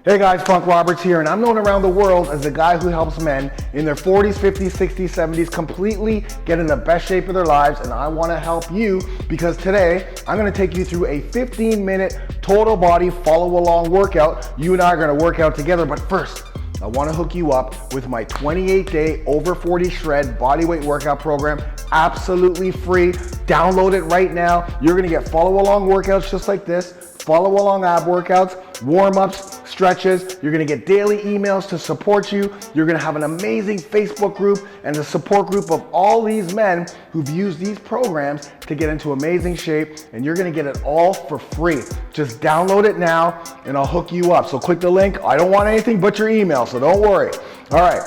Hey guys, Funk Roberts here, and I'm known around the world as the guy who helps men in their 40s, 50s, 60s, 70s completely get in the best shape of their lives, and I want to help you because today I'm going to take you through a 15-minute total body follow-along workout. You and I are going to work out together, but first, I want to hook you up with my 28-day over 40 shred bodyweight workout program, absolutely free. Download it right now. You're going to get follow-along workouts just like this, follow-along ab workouts, warm-ups, stretches. You're going to get daily emails to support you. You're going to have an amazing Facebook group and a support group of all these men who've used these programs to get into amazing shape, and you're going to get it all for free. Just download it now and I'll hook you up. So click the link. I don't want anything but your email, so don't worry. All right.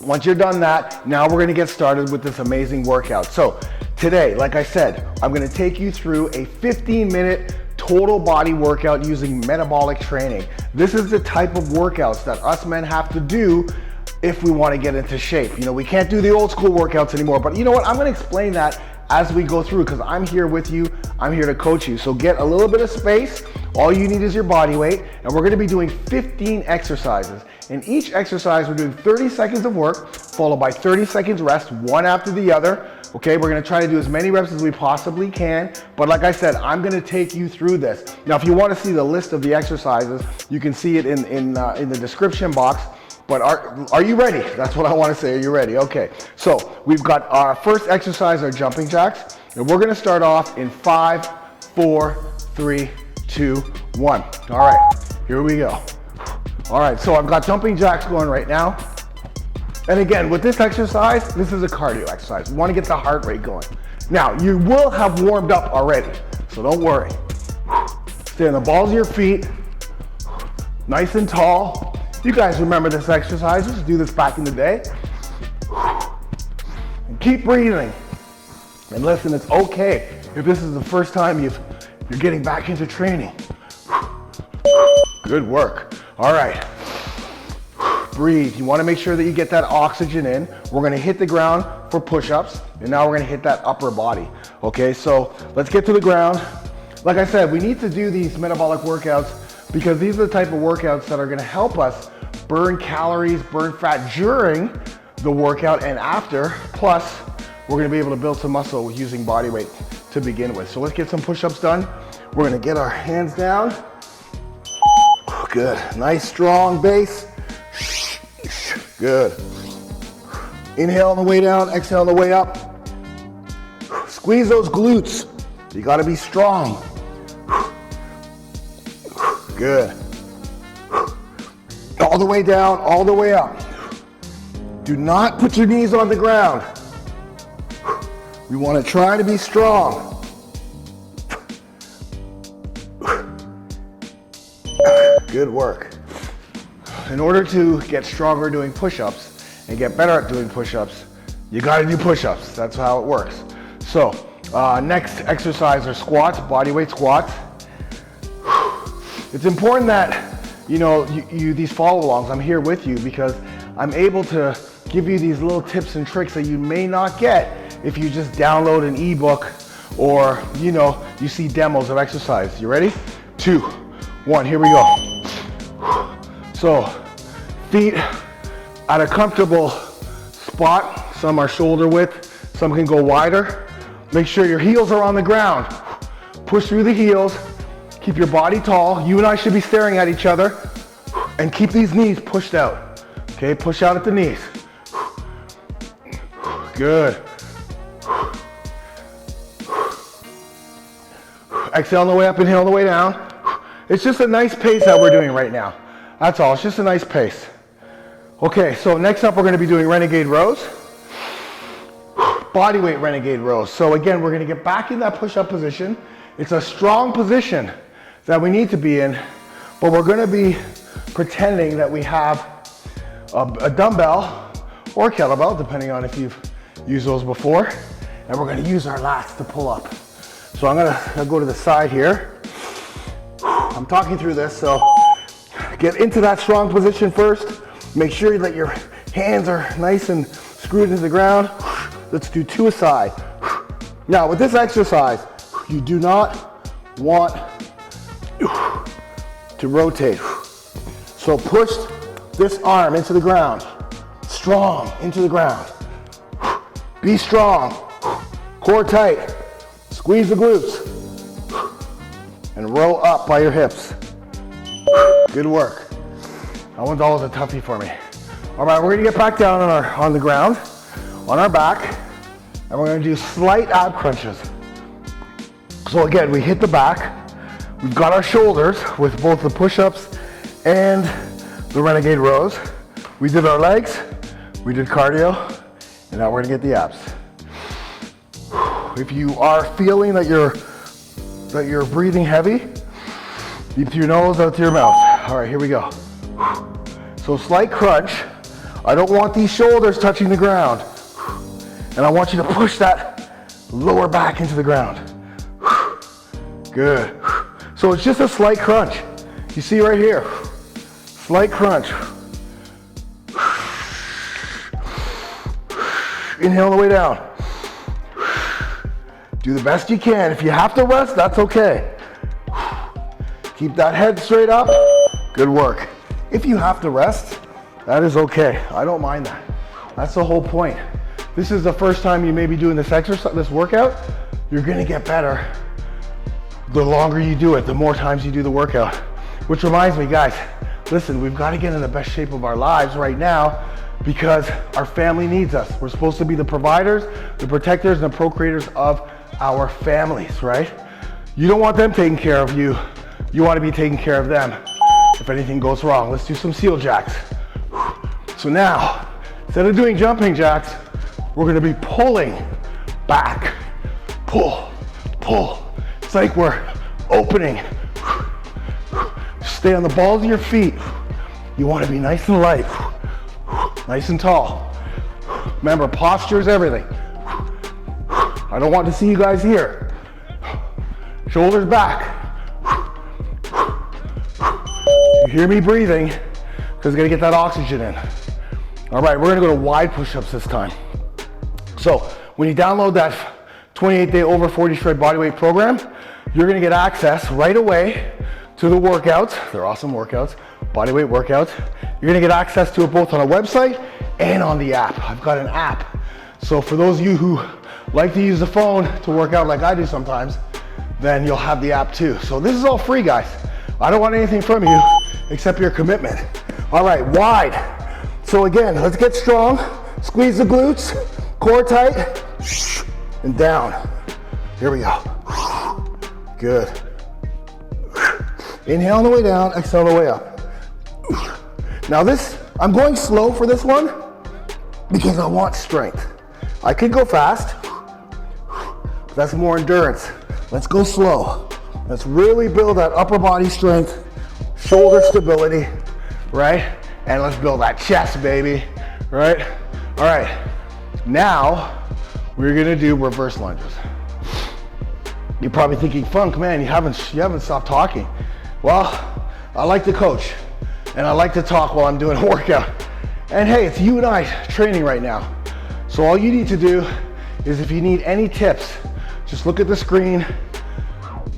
Once you're done that, now we're going to get started with this amazing workout. So today, like I said, I'm going to take you through a 15-minute total body workout using metabolic training. This is the type of workouts that us men have to do if we want to get into shape. You know, we can't do the old school workouts anymore, but you know what? I'm going to explain that as we go through because I'm here with you. I'm here to coach you. So get a little bit of space. All you need is your body weight, and we're going to be doing 15 exercises. In each exercise, we're doing 30 seconds of work, followed by 30 seconds rest, one after the other. Okay, we're gonna try to do as many reps as we possibly can, but like I said, I'm gonna take you through this. Now, if you wanna see the list of the exercises, you can see it in the description box, but are you ready? That's what I wanna say, are you ready? Okay, so we've got our first exercise, our jumping jacks, and we're gonna start off in 5, 4, 3, 2, 1. All right, here we go. All right, so I've got jumping jacks going right now. And again, with this exercise, this is a cardio exercise. We want to get the heart rate going. Now, you will have warmed up already, so don't worry. Stay on the balls of your feet, nice and tall. You guys remember this exercise. We used to do this back in the day. And keep breathing. And listen, it's okay if this is the first time you're getting back into training. Good work. All right. Breathe. You want to make sure that you get that oxygen in. We're going to hit the ground for push-ups, and now we're going to hit that upper body. Okay, so let's get to the ground. Like I said, we need to do these metabolic workouts because these are the type of workouts that are going to help us burn calories, burn fat during the workout and after. Plus, we're going to be able to build some muscle using body weight to begin with. So let's get some push-ups done. We're going to get our hands down. Good. Nice, strong base. Good. Inhale on the way down, exhale on the way up. Squeeze those glutes. You got to be strong. Good. All the way down, all the way up. Do not put your knees on the ground. We want to try to be strong. Good work. In order to get stronger doing push-ups and get better at doing push-ups, you gotta do push-ups. That's how it works. So, next exercise are squats, bodyweight squats. It's important that, you know, these follow-alongs, I'm here with you because I'm able to give you these little tips and tricks that you may not get if you just download an ebook or, you know, you see demos of exercise. You ready? 2, 1, here we go. So, feet at a comfortable spot. Some are shoulder width, some can go wider. Make sure your heels are on the ground. Push through the heels, keep your body tall. You and I should be staring at each other and keep these knees pushed out. Okay, push out at the knees. Good. Exhale on the way up, inhale on the way down. It's just a nice pace that we're doing right now. That's all, it's just a nice pace. Okay, so next up we're gonna be doing renegade rows. Bodyweight renegade rows. So again, we're gonna get back in that push-up position. It's a strong position that we need to be in, but we're gonna be pretending that we have a dumbbell or kettlebell, depending on if you've used those before, and we're gonna use our lats to pull up. So I'll go to the side here. I'm talking through this, so get into that strong position first. Make sure that your hands are nice and screwed into the ground. Let's do 2 a side. Now with this exercise, you do not want to rotate. So push this arm into the ground. Strong into the ground. Be strong. Core tight. Squeeze the glutes. And roll up by your hips. Good work. That one's always a toughie for me. All right, we're gonna get back down on the ground, on our back, and we're gonna do slight ab crunches. So again, we hit the back. We've got our shoulders with both the push-ups and the Renegade rows. We did our legs, we did cardio, and now we're gonna get the abs. If you are feeling that you're breathing heavy, deep through your nose, out through your mouth. All right, here we go. So slight crunch. I don't want these shoulders touching the ground. And I want you to push that lower back into the ground. Good. So it's just a slight crunch. You see right here, slight crunch. Inhale on the way down. Do the best you can. If you have to rest, that's okay. Keep that head straight up. Good work. If you have to rest, that is okay. I don't mind that. That's the whole point. This is the first time you may be doing this exercise, this workout. You're gonna get better. The longer you do it, the more times you do the workout. Which reminds me, guys, listen, we've got to get in the best shape of our lives right now because our family needs us. We're supposed to be the providers, the protectors, and the procreators of our families, right? You don't want them taking care of you. You want to be taking care of them if anything goes wrong. Let's do some seal jacks. So now, instead of doing jumping jacks, we're going to be pulling back. Pull, pull. It's like we're opening. Stay on the balls of your feet. You want to be nice and light, nice and tall. Remember, posture is everything. I don't want to see you guys here. Shoulders back. You hear me breathing because I gotta get that oxygen in. All right, we're gonna go to wide push-ups this time. So when you download that 28-day over 40 shred bodyweight program, you're gonna get access right away to the workouts. They're awesome workouts, bodyweight workouts. You're gonna get access to it both on a website and on the app. I've got an app. So for those of you who like to use the phone to work out like I do sometimes, then you'll have the app too. So this is all free, guys. I don't want anything from you except your commitment. All right, wide. So again, let's get strong. Squeeze the glutes, core tight, and down. Here we go. Good. Inhale on the way down, exhale on the way up. Now this, I'm going slow for this one because I want strength. I could go fast, but that's more endurance. Let's go slow. Let's really build that upper body strength, shoulder stability, right? And let's build that chest, baby, right? All right, now we're gonna do reverse lunges. You're probably thinking, Funk, man, you haven't stopped talking. Well, I like to coach and I like to talk while I'm doing a workout. And hey, it's you and I training right now. So all you need to do is if you need any tips, just look at the screen.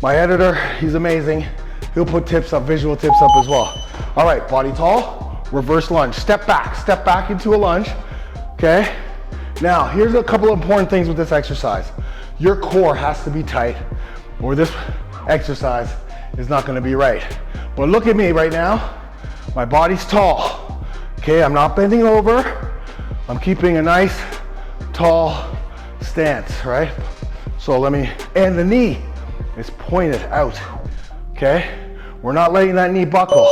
My editor, he's amazing. He'll put tips up, visual tips up as well. All right, body tall, reverse lunge. Step back into a lunge, okay? Now, here's a couple of important things with this exercise. Your core has to be tight or this exercise is not gonna be right. But look at me right now. My body's tall, okay? I'm not bending over. I'm keeping a nice, tall stance, right? So and the knee is pointed out, okay? We're not letting that knee buckle.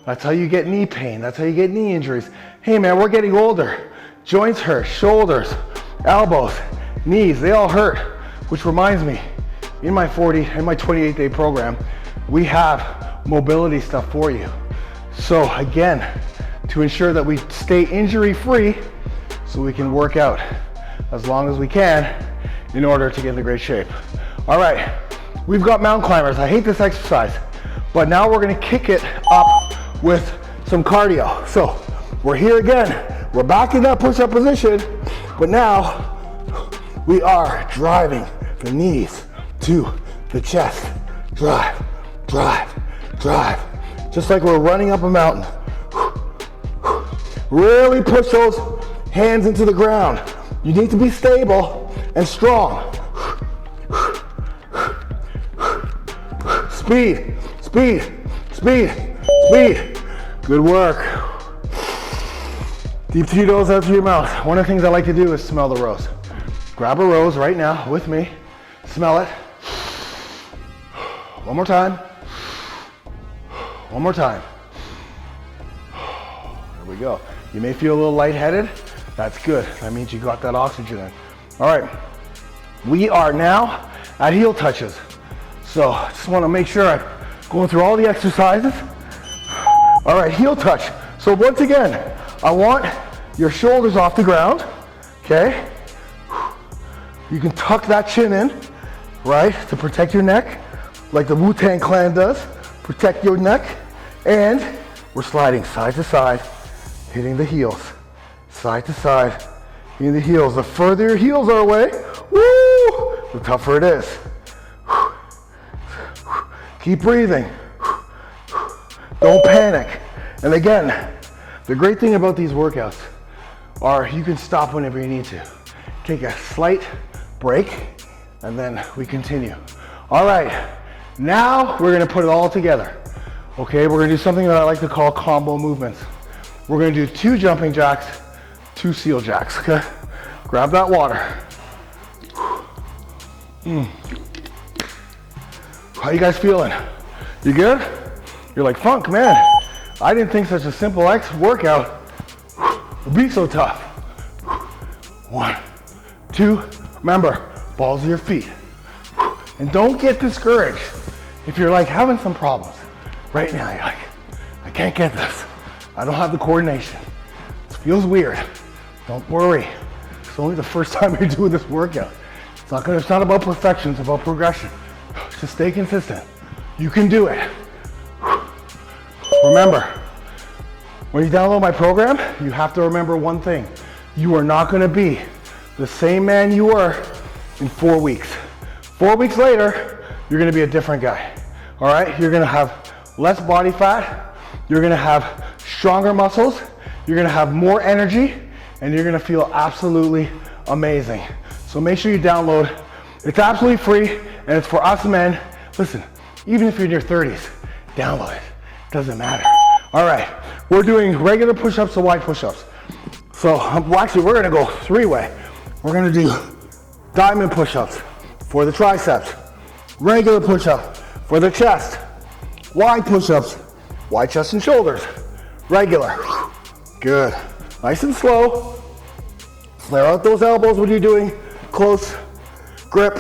That's how you get knee pain. That's how you get knee injuries. Hey man, we're getting older. Joints hurt, shoulders, elbows, knees, they all hurt. Which reminds me, in my 28-day program, we have mobility stuff for you. So again, to ensure that we stay injury-free so we can work out as long as we can in order to get into great shape. All right, we've got mountain climbers. I hate this exercise, but now we're gonna kick it up with some cardio. So we're here again. We're back in that push-up position, but now we are driving the knees to the chest. Drive, drive, drive. Just like we're running up a mountain. Really push those hands into the ground. You need to be stable and strong. Speed, speed, speed, speed. Good work. Deep 2 toes out through your mouth. One of the things I like to do is smell the rose. Grab a rose right now with me. Smell it. One more time. One more time. There we go. You may feel a little lightheaded. That's good. That means you got that oxygen in. All right. We are now at heel touches. So I just want to make sure I'm going through all the exercises. All right, heel touch. So once again, I want your shoulders off the ground, okay? You can tuck that chin in, right, to protect your neck, like the Wu-Tang Clan does. Protect your neck, and we're sliding side to side, hitting the heels. Side to side, hitting the heels. The further your heels are away, woo, the tougher it is. Keep breathing. Don't panic. And again, the great thing about these workouts are you can stop whenever you need to. Take a slight break, and then we continue. All right, now we're gonna put it all together. Okay, we're gonna do something that I like to call combo movements. We're gonna do 2 jumping jacks, 2 seal jacks, okay? Grab that water. How you guys feeling? You good? You're like, Funk, man, I didn't think such a simple workout would be so tough. 1, 2, remember, balls of your feet. And don't get discouraged if you're like having some problems. Right now, you're like, I can't get this. I don't have the coordination. It feels weird. Don't worry. It's only the first time you're doing this workout. It's not about perfection, it's about progression. Just stay consistent. You can do it. Remember, when you download my program, you have to remember one thing. You are not gonna be the same man you were in 4 weeks. 4 weeks later, you're gonna be a different guy. All right, you're gonna have less body fat, you're gonna have stronger muscles, you're gonna have more energy, and you're gonna feel absolutely amazing. So make sure you download. It's absolutely free, and it's for us men. Listen, even if you're in your 30s, download it. Doesn't matter. All right, we're doing regular push-ups to wide push-ups. So actually, we're gonna go 3-way. We're gonna do diamond push-ups for the triceps, regular push-up for the chest, wide push-ups, wide chest and shoulders, regular. Good. Nice and slow. Flare out those elbows when you're doing close grip.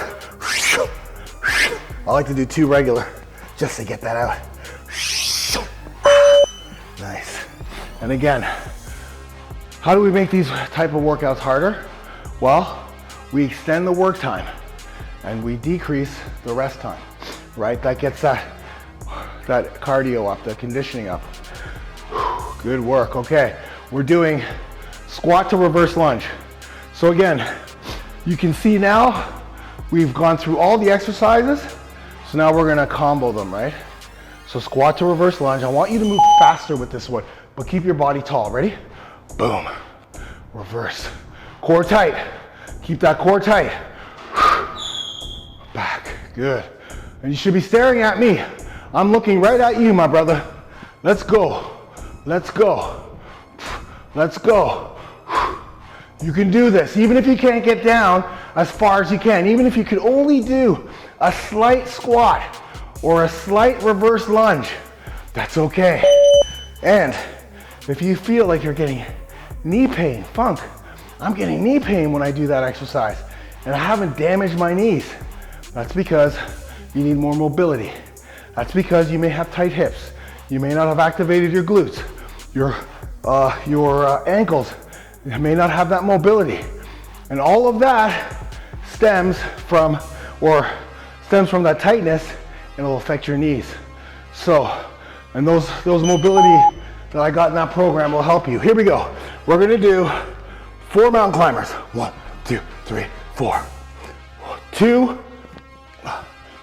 I like to do 2 regular just to get that out. Nice. And again, how do we make these type of workouts harder? Well, we extend the work time and we decrease the rest time, right? That gets that cardio up, the conditioning up. Good work. Okay, we're doing squat to reverse lunge. So again, you can see now we've gone through all the exercises. So now we're gonna combo them, right? So squat to reverse lunge. I want you to move faster with this one, but keep your body tall. Ready? Boom. Reverse. Core tight. Keep that core tight. Back. Good. And you should be staring at me. I'm looking right at you, my brother. Let's go. Let's go. Let's go. You can do this. Even if you can't get down as far as you can, even if you could only do a slight squat or a slight reverse lunge, that's okay. And if you feel like you're getting knee pain, Funk, I'm getting knee pain when I do that exercise and I haven't damaged my knees. That's because you need more mobility. That's because you may have tight hips. You may not have activated your glutes. Your ankles may not have that mobility. And all of that stems from that tightness, and it'll affect your knees. So, and those mobility that I got in that program will help you. Here we go. We're gonna do 4 mountain climbers. 1, 2, 3, 4. 2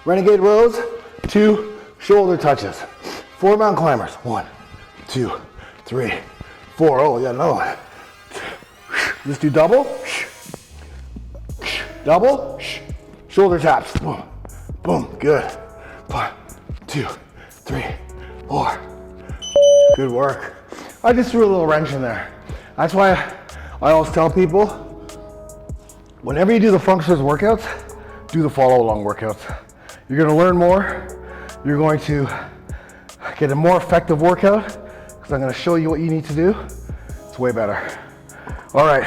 renegade rows, 2 shoulder touches. 4 mountain climbers. 1, 2, 3, 4. Oh, yeah, no. Let's do double. Double. Shoulder taps. Boom. Boom. Good. 1, 2, 3, 4. Good work. I just threw a little wrench in there. That's why I always tell people, whenever you do the functions workouts, do the follow along workouts. You're gonna learn more. You're going to get a more effective workout because I'm gonna show you what you need to do. It's way better. All right,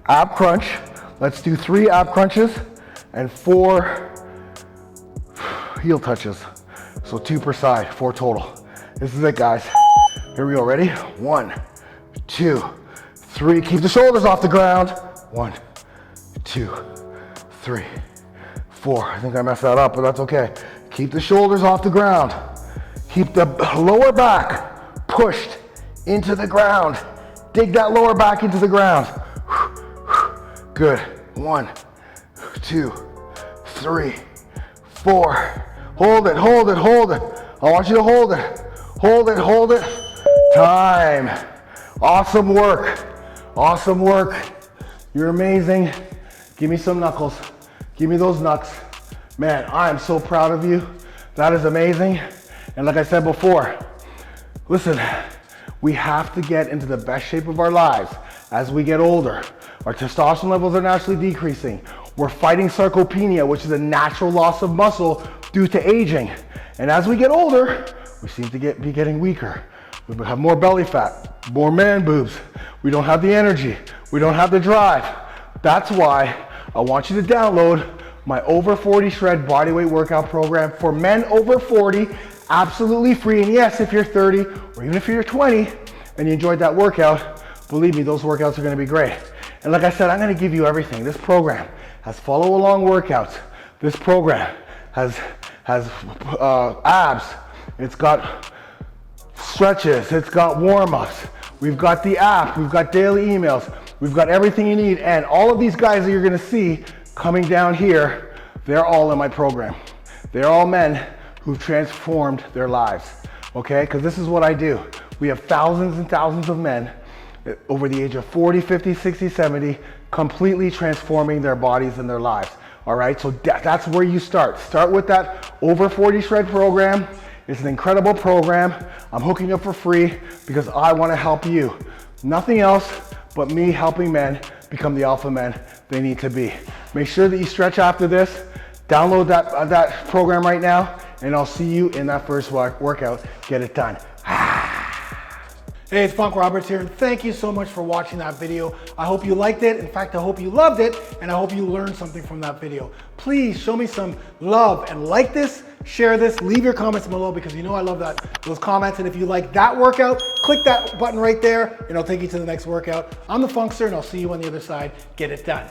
ab crunch. Let's do 3 ab crunches and 4 heel touches. So 2 per side, 4 total. This is it, guys. Here we go, ready? 1, 2, 3. Keep the shoulders off the ground. 1, 2, 3, 4. I think I messed that up, but that's okay. Keep the shoulders off the ground. Keep the lower back pushed into the ground. Dig that lower back into the ground. Good. 1, 2, 3, 4. Hold it, hold it, hold it. I want you to hold it. Hold it, hold it. Time. Awesome work. Awesome work. You're amazing. Give me some knuckles. Give me those knucks. Man, I am so proud of you. That is amazing. And like I said before, listen, we have to get into the best shape of our lives as we get older. Our testosterone levels are naturally decreasing. We're fighting sarcopenia, which is a natural loss of muscle due to aging. And as we get older, we seem to be getting weaker. We have more belly fat, more man boobs. We don't have the energy. We don't have the drive. That's why I want you to download my over 40 shred bodyweight workout program for men over 40, absolutely free. And yes, if you're 30 or even if you're 20 and you enjoyed that workout, believe me, those workouts are gonna be great. And like I said, I'm gonna give you everything. This program has follow along workouts. This program has abs. It's got stretches. It's got warm-ups. We've got the app. We've got daily emails. We've got everything you need. And all of these guys that you're gonna see coming down here, they're all in my program. They're all men who've transformed their lives, okay? Because this is what I do. We have thousands and thousands of men over the age of 40, 50, 60, 70, completely transforming their bodies and their lives, all right? So that's where you start. Start with that over 40 shred program. It's an incredible program. I'm hooking up for free because I wanna help you. Nothing else but me helping men become the alpha men they need to be. Make sure that you stretch after this. Download that program right now, and I'll see you in that first workout. Get it done. Hey, it's Funk Roberts here, and thank you so much for watching that video. I hope you liked it. In fact, I hope you loved it, and I hope you learned something from that video. Please show me some love and like this, share this, leave your comments below because you know I love those comments. And if you like that workout, click that button right there, and it'll take you to the next workout. I'm the Funkster, and I'll see you on the other side. Get it done.